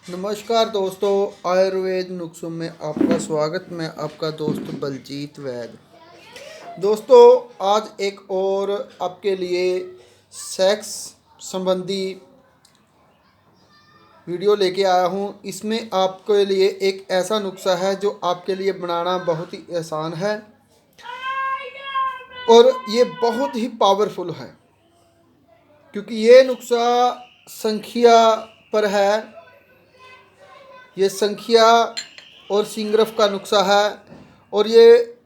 नमस्कार दोस्तों, आयुर्वेद नुस्खों में आपका स्वागत। मैं आपका दोस्त बलजीत वैद। दोस्तों, आज एक और आपके लिए सेक्स संबंधी वीडियो लेके आया हूँ। इसमें आपके लिए एक ऐसा नुस्खा है जो आपके लिए बनाना बहुत ही आसान है और ये बहुत ही पावरफुल है, क्योंकि ये नुस्खा संख्या पर है। ये संख्या और सिंगरफ का नुस्खा है और ये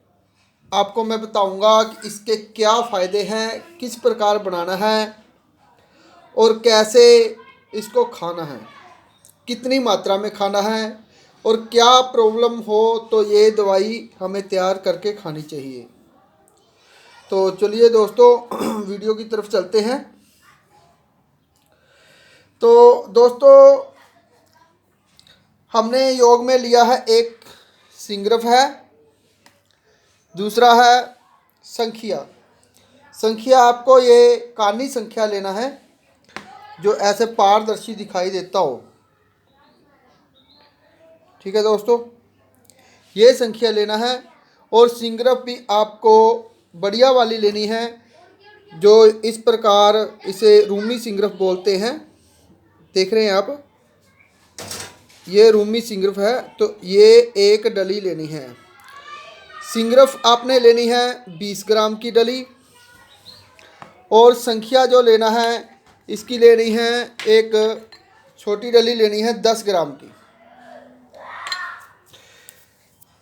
आपको मैं बताऊंगा कि इसके क्या फ़ायदे हैं, किस प्रकार बनाना है और कैसे इसको खाना है, कितनी मात्रा में खाना है और क्या प्रॉब्लम हो तो ये दवाई हमें तैयार करके खानी चाहिए। तो चलिए दोस्तों, वीडियो की तरफ चलते हैं। तो दोस्तों, हमने योग में लिया है, एक सिंगरफ है, दूसरा है संख्या। संख्या आपको ये कानी संख्या लेना है जो ऐसे पारदर्शी दिखाई देता हो। ठीक है दोस्तों, ये संख्या लेना है और सिंगरफ भी आपको बढ़िया वाली लेनी है, जो इस प्रकार इसे रूमी सिंगरफ बोलते हैं। देख रहे हैं आप, ये रूमी सिंगरफ है। तो ये एक डली लेनी है। सिंगरफ आपने लेनी है 20 ग्राम की डली और संख्या जो लेना है इसकी लेनी है एक छोटी डली लेनी है 10 ग्राम की।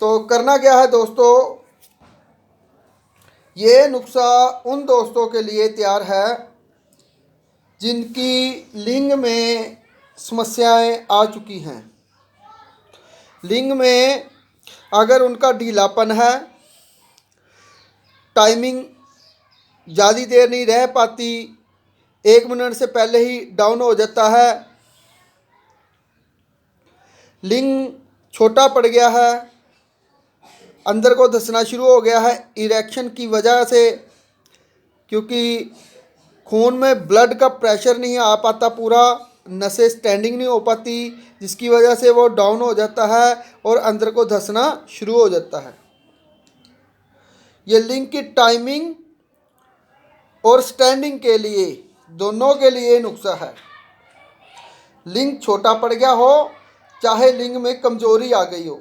तो करना क्या है दोस्तों, ये नुस्खा उन दोस्तों के लिए तैयार है जिनकी लिंग में समस्याएं आ चुकी हैं। लिंग में अगर उनका ढीलापन है, टाइमिंग ज़्यादा देर नहीं रह पाती, 1 मिनट से पहले ही डाउन हो जाता है, लिंग छोटा पड़ गया है, अंदर को धंसना शुरू हो गया है इरेक्शन की वजह से, क्योंकि खून में ब्लड का प्रेशर नहीं आ पाता, पूरा नसें स्टैंडिंग नहीं हो पाती, जिसकी वजह से वो डाउन हो जाता है और अंदर को धंसना शुरू हो जाता है। ये लिंग की टाइमिंग और स्टैंडिंग के लिए, दोनों के लिए नुस्खा है। लिंग छोटा पड़ गया हो चाहे लिंग में कमजोरी आ गई हो,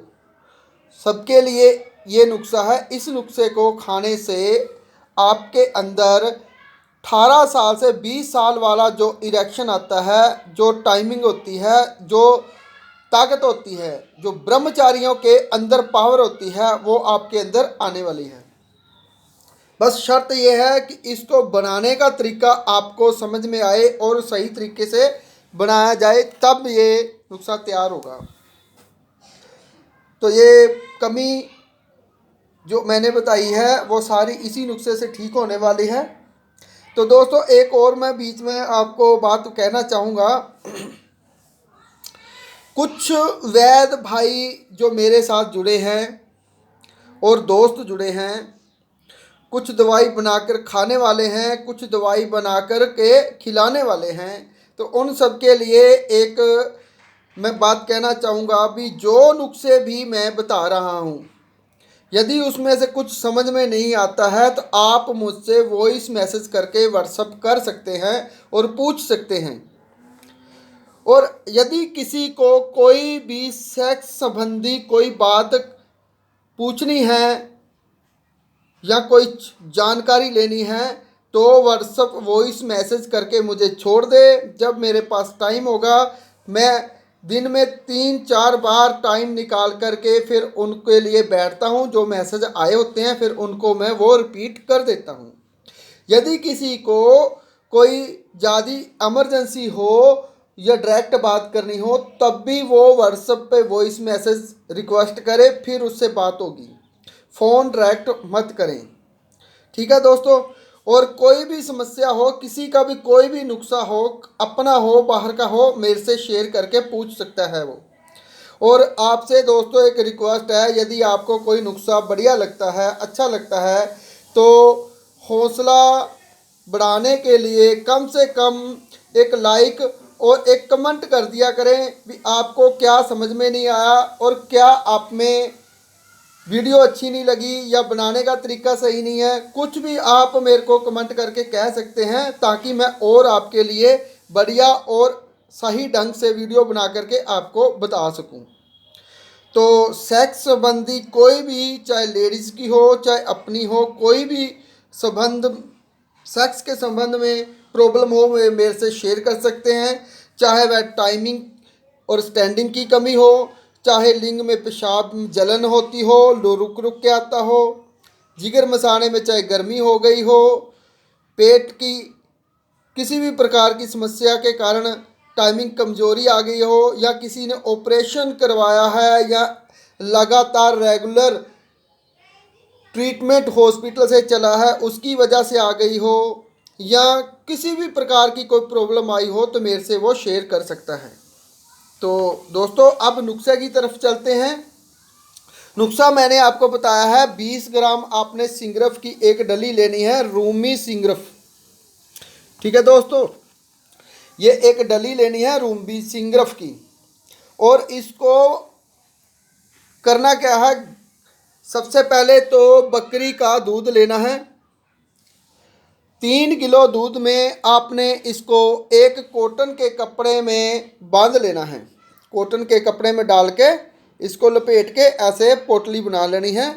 सबके लिए ये नुस्खा है। इस नुस्खे को खाने से आपके अंदर 18 साल से 20 साल वाला जो इरेक्शन आता है, जो टाइमिंग होती है, जो ताकत होती है, जो ब्रह्मचारियों के अंदर पावर होती है, वो आपके अंदर आने वाली है। बस शर्त यह है कि इसको बनाने का तरीका आपको समझ में आए और सही तरीके से बनाया जाए, तब ये नुस्खा तैयार होगा। तो ये कमी जो मैंने बताई है वो सारी इसी नुस्खे से ठीक होने वाली है। तो दोस्तों, एक और मैं बीच में आपको बात कहना चाहूँगा। कुछ वैद भाई जो मेरे साथ जुड़े हैं और दोस्त जुड़े हैं, कुछ दवाई बनाकर खाने वाले हैं, कुछ दवाई बनाकर के खिलाने वाले हैं। तो उन सब के लिए एक मैं बात कहना चाहूँगा। अभी जो नुस्खे भी मैं बता रहा हूँ, यदि उसमें से कुछ समझ में नहीं आता है तो आप मुझसे वॉइस मैसेज करके व्हाट्सअप कर सकते हैं और पूछ सकते हैं। और यदि किसी को कोई भी सेक्स संबंधी कोई बात पूछनी है या कोई जानकारी लेनी है तो व्हाट्सअप वॉइस मैसेज करके मुझे छोड़ दे। जब मेरे पास टाइम होगा, मैं दिन में 3-4 बार टाइम निकाल करके फिर उनके लिए बैठता हूं। जो मैसेज आए होते हैं फिर उनको मैं वो रिपीट कर देता हूं। यदि किसी को कोई ज़्यादा इमरजेंसी हो या डायरेक्ट बात करनी हो, तब भी वो व्हाट्सएप पे वॉइस मैसेज रिक्वेस्ट करे, फिर उससे बात होगी। फ़ोन डायरेक्ट मत करें। ठीक है दोस्तों। और कोई भी समस्या हो, किसी का भी कोई भी नुस्खा हो, अपना हो बाहर का हो, मेरे से शेयर करके पूछ सकता है वो। और आपसे दोस्तों एक रिक्वेस्ट है, यदि आपको कोई नुस्खा बढ़िया लगता है, अच्छा लगता है, तो हौसला बढ़ाने के लिए कम से कम एक लाइक और एक कमेंट कर दिया करें कि आपको क्या समझ में नहीं आया और क्या आप में वीडियो अच्छी नहीं लगी या बनाने का तरीका सही नहीं है। कुछ भी आप मेरे को कमेंट करके कह सकते हैं ताकि मैं और आपके लिए बढ़िया और सही ढंग से वीडियो बना करके आपको बता सकूं। तो सेक्स संबंधी कोई भी, चाहे लेडीज़ की हो चाहे अपनी हो, कोई भी संबंध, सेक्स के संबंध में प्रॉब्लम हो, वे मेरे से शेयर कर सकते हैं। चाहे वह टाइमिंग और स्टैंडिंग की कमी हो, चाहे लिंग में पेशाब जलन होती हो, लो रुक रुक के आता हो, जिगर मसाने में चाहे गर्मी हो गई हो, पेट की किसी भी प्रकार की समस्या के कारण टाइमिंग कमजोरी आ गई हो, या किसी ने ऑपरेशन करवाया है या लगातार रेगुलर ट्रीटमेंट हॉस्पिटल से चला है उसकी वजह से आ गई हो, या किसी भी प्रकार की कोई प्रॉब्लम आई हो, तो मेरे से वो शेयर कर सकता है। तो दोस्तों अब नुस्खे की तरफ चलते हैं। नुस्खा मैंने आपको बताया है 20 ग्राम आपने सिंगरफ की एक डली लेनी है, रूमी सिंगरफ। ठीक है दोस्तों, ये एक डली लेनी है रूमी सिंगरफ की। और इसको करना क्या है, सबसे पहले तो बकरी का दूध लेना है। 3 किलो दूध में आपने इसको एक कॉटन के कपड़े में बांध लेना है। कॉटन के कपड़े में डाल के इसको लपेट के ऐसे पोटली बना लेनी है।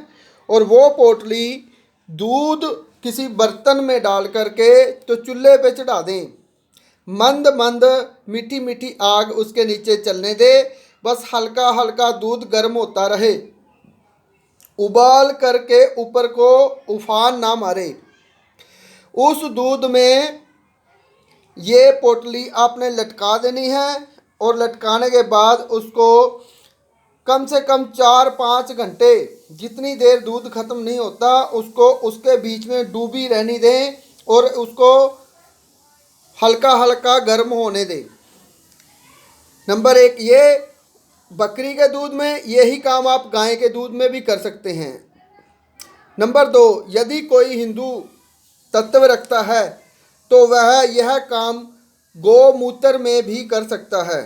और वो पोटली दूध किसी बर्तन में डाल करके तो चूल्हे पे चढ़ा दें। मंद मंद मीठी मीठी आग उसके नीचे चलने दे, बस हल्का हल्का दूध गर्म होता रहे, उबाल करके ऊपर को उफान ना मारे। उस दूध में ये पोटली आपने लटका देनी है और लटकाने के बाद उसको कम से कम 4-5 घंटे, जितनी देर दूध ख़त्म नहीं होता उसको उसके बीच में डूबी रहनी दें और उसको हल्का हल्का गर्म होने दें। नंबर 1 ये बकरी के दूध में, यही काम आप गाय के दूध में भी कर सकते हैं। नंबर 2, यदि कोई हिंदू तत्व रखता है तो वह यह काम गोमूत्र में भी कर सकता है।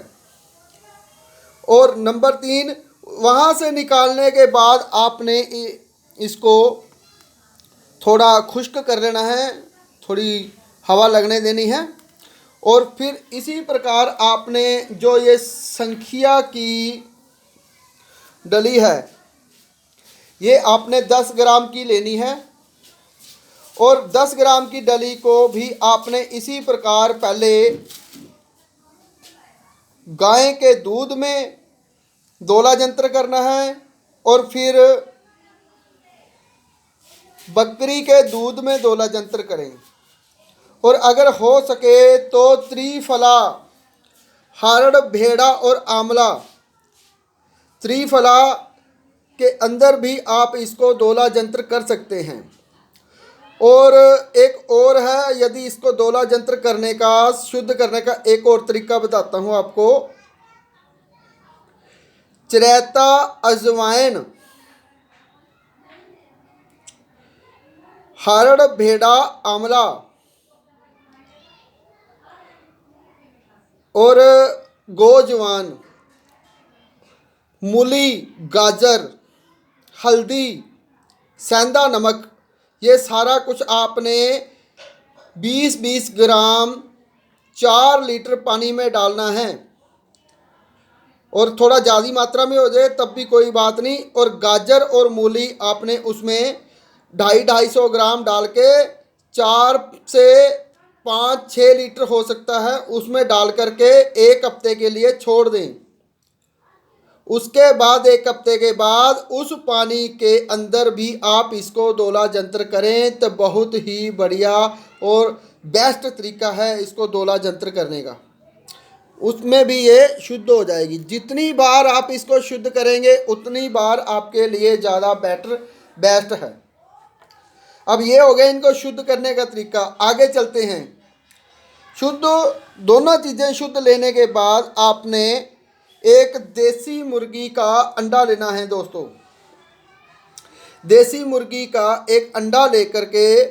और नंबर 3, वहाँ से निकालने के बाद आपने इसको थोड़ा खुश्क कर लेना है, थोड़ी हवा लगने देनी है। और फिर इसी प्रकार आपने जो ये संखिया की डली है ये आपने 10 ग्राम की लेनी है। और 10 ग्राम की डली को भी आपने इसी प्रकार पहले गाय के दूध में दोला जंत्र करना है और फिर बकरी के दूध में दोला जंत्र करें। और अगर हो सके तो त्रिफला, हरड़, भेड़ा और आंवला, त्रिफला के अंदर भी आप इसको दोला जंत्र कर सकते हैं। और एक और है, यदि इसको दोला जंत्र करने का, शुद्ध करने का एक और तरीका बताता हूँ आपको। चिरैता, अजवाइन, हरड़, भेड़ा, आंवला और गोजवान, मूली, गाजर, हल्दी, सेंधा नमक, ये सारा कुछ आपने 20-20 ग्राम 4 लीटर पानी में डालना है। और थोड़ा ज़्यादा मात्रा में हो जाए तब भी कोई बात नहीं। और गाजर और मूली आपने उसमें 250-250 ग्राम डाल के 4 से 5-6 लीटर हो सकता है उसमें डाल करके 1 हफ्ते के लिए छोड़ दें। उसके बाद 1 हफ्ते के बाद उस पानी के अंदर भी आप इसको दोला जंत्र करें तो बहुत ही बढ़िया और बेस्ट तरीका है इसको दोला जंत्र करने का। उसमें भी ये शुद्ध हो जाएगी। जितनी बार आप इसको शुद्ध करेंगे उतनी बार आपके लिए ज़्यादा बेस्ट है। अब ये हो गया इनको शुद्ध करने का तरीका। आगे चलते हैं। शुद्ध, दोनों चीज़ें शुद्ध लेने के बाद आपने एक देसी मुर्गी का अंडा लेना है दोस्तों। देसी मुर्गी का एक अंडा लेकर के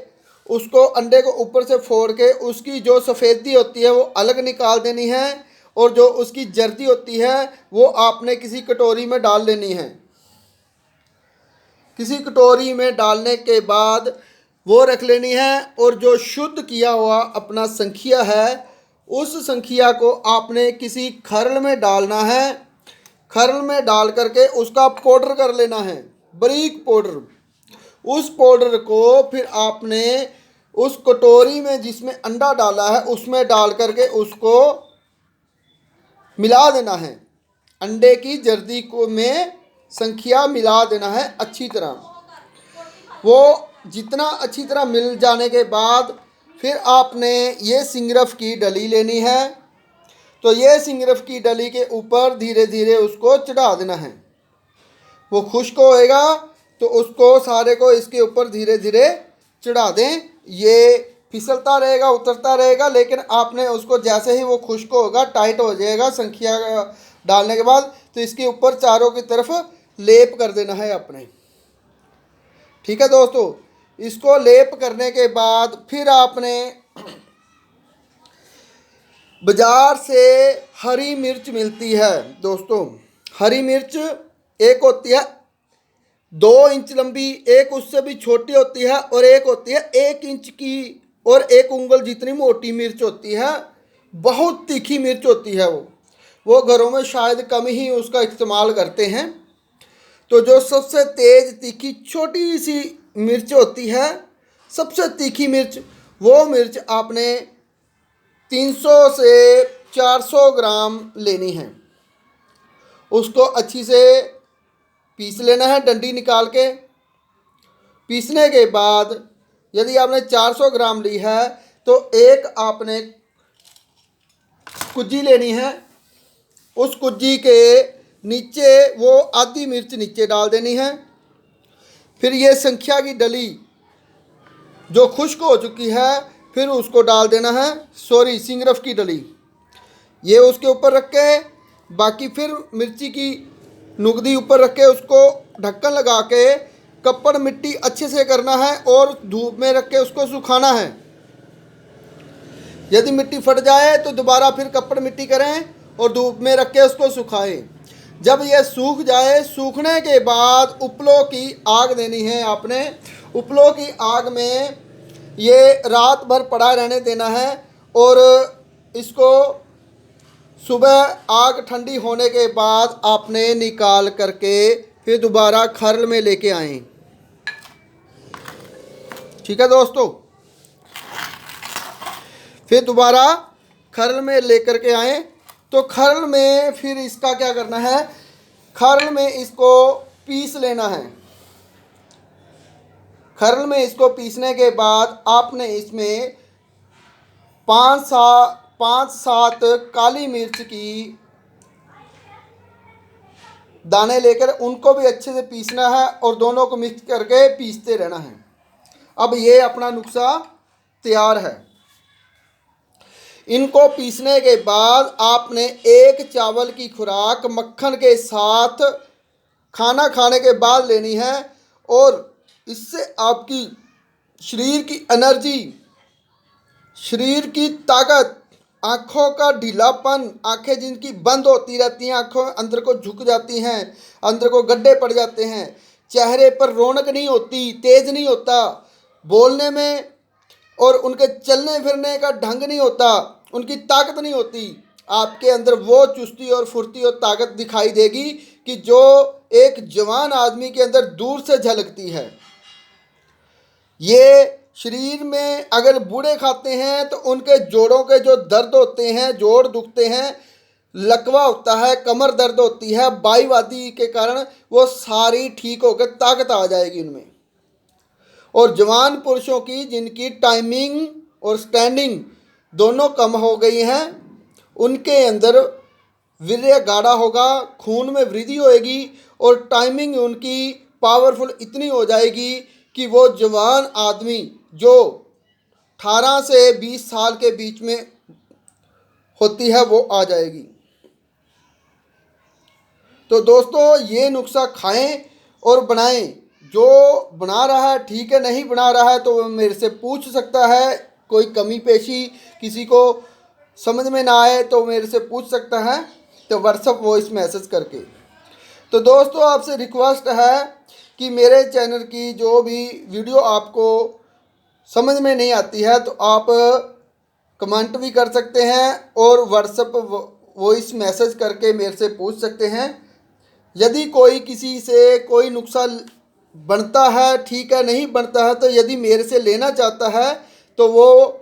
उसको, अंडे को ऊपर से फोड़ के उसकी जो सफ़ेदी होती है वो अलग निकाल देनी है। और जो उसकी जर्दी होती है वो आपने किसी कटोरी में डाल लेनी है। किसी कटोरी में डालने के बाद वो रख लेनी है, और जो शुद्ध किया हुआ अपना संखिया है उस संखिया को आपने किसी खरल में डालना है। खरल में डाल करके उसका पाउडर कर लेना है, बारीक पाउडर। उस पाउडर को फिर आपने उस कटोरी में जिसमें अंडा डाला है उसमें डाल करके उसको मिला देना है। अंडे की जर्दी को में संखिया मिला देना है अच्छी तरह। वो जितना अच्छी तरह मिल जाने के बाद फिर आपने ये सिंगरफ की डली लेनी है। तो ये सिंगरफ की डली के ऊपर धीरे धीरे उसको चढ़ा देना है। वो खुश्क होएगा तो उसको सारे को इसके ऊपर धीरे धीरे चढ़ा दें। ये फिसलता रहेगा, उतरता रहेगा, लेकिन आपने उसको जैसे ही वो खुश्क होगा, टाइट हो जाएगा संखिया डालने के बाद, तो इसके ऊपर चारों की तरफ लेप कर देना है अपने। ठीक है दोस्तों, इसको लेप करने के बाद फिर आपने बाजार से हरी मिर्च मिलती है दोस्तों। हरी मिर्च एक होती है 2 इंच लंबी, एक उससे भी छोटी होती है, और एक होती है 1 इंच की और 1 उंगल जितनी मोटी मिर्च होती है। बहुत तीखी मिर्च होती है वो घरों में शायद कम ही उसका इस्तेमाल करते हैं। तो जो सबसे तेज़ तीखी छोटी सी मिर्च होती है, सबसे तीखी मिर्च, वो मिर्च आपने 300 से 400 ग्राम लेनी है। उसको अच्छी से पीस लेना है डंडी निकाल के। पीसने के बाद यदि आपने 400 ग्राम ली है तो एक आपने कुज्जी लेनी है। उस कुज्जी के नीचे वो आधी मिर्च नीचे डाल देनी है। फिर ये संख्या की डली जो खुश्क हो चुकी है फिर उसको डाल देना है, सिंगरफ की डली ये उसके ऊपर रख के, बाकी फिर मिर्ची की नुगदी ऊपर रख के उसको ढक्कन लगा के कप्पड़ मिट्टी अच्छे से करना है और धूप में रख के उसको सुखाना है। यदि मिट्टी फट जाए तो दोबारा फिर कप्पड़ मिट्टी करें और धूप में रख के उसको सुखाएं। जब यह सूख जाए, सूखने के बाद उपलों की आग देनी है आपने। उपलों की आग में ये रात भर पड़ा रहने देना है, और इसको सुबह आग ठंडी होने के बाद आपने निकाल करके फिर दोबारा खरल में लेके आएं। ठीक है दोस्तों, फिर दोबारा खरल में लेकर के आएं। तो खरल में फिर इसका क्या करना है, खरल में इसको पीस लेना है। खरल में इसको पीसने के बाद आपने इसमें 5-7 काली मिर्च की दाने लेकर उनको भी अच्छे से पीसना है और दोनों को मिक्स करके पीसते रहना है। अब ये अपना नुस्खा तैयार है। इनको पीसने के बाद आपने एक चावल की खुराक मक्खन के साथ खाना खाने के बाद लेनी है, और इससे आपकी शरीर की एनर्जी, शरीर की ताकत, आँखों का ढीलापन, आँखें जिनकी बंद होती रहती हैं, आँखों अंदर को झुक जाती हैं, अंदर को गड्ढे पड़ जाते हैं, चेहरे पर रौनक नहीं होती, तेज नहीं होता बोलने में, और उनके चलने फिरने का ढंग नहीं होता, उनकी ताकत नहीं होती, आपके अंदर वो चुस्ती और फुर्ती और ताकत दिखाई देगी कि जो एक जवान आदमी के अंदर दूर से झलकती है। ये शरीर में अगर बूढ़े खाते हैं तो उनके जोड़ों के जो दर्द होते हैं, जोड़ दुखते हैं, लकवा होता है, कमर दर्द होती है, बाईवादी के कारण वो सारी ठीक होकर ताकत आ जाएगी उनमें। और जवान पुरुषों की जिनकी टाइमिंग और स्टैंडिंग दोनों कम हो गई हैं, उनके अंदर वीर्य गाढ़ा होगा, खून में वृद्धि होएगी, और टाइमिंग उनकी पावरफुल इतनी हो जाएगी कि वो जवान आदमी जो 18 से 20 साल के बीच में होती है वो आ जाएगी। तो दोस्तों ये नुस्खा खाएं और बनाएं। जो बना रहा है ठीक है, नहीं बना रहा है तो मेरे से पूछ सकता है। कोई कमी पेशी किसी को समझ में ना आए तो मेरे से पूछ सकता है, तो व्हाट्सअप वॉइस मैसेज करके। तो दोस्तों आपसे रिक्वेस्ट है कि मेरे चैनल की जो भी वीडियो आपको समझ में नहीं आती है तो आप कमेंट भी कर सकते हैं और व्हाट्सअप वॉइस मैसेज करके मेरे से पूछ सकते हैं। यदि कोई किसी से कोई नुकसान बनता है ठीक है, नहीं बनता है तो यदि मेरे से लेना चाहता है तो वो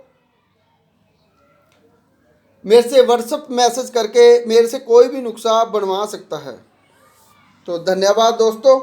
मेरे से व्हाट्सअप मैसेज करके मेरे से कोई भी नुस्खा बनवा सकता है। तो धन्यवाद दोस्तों।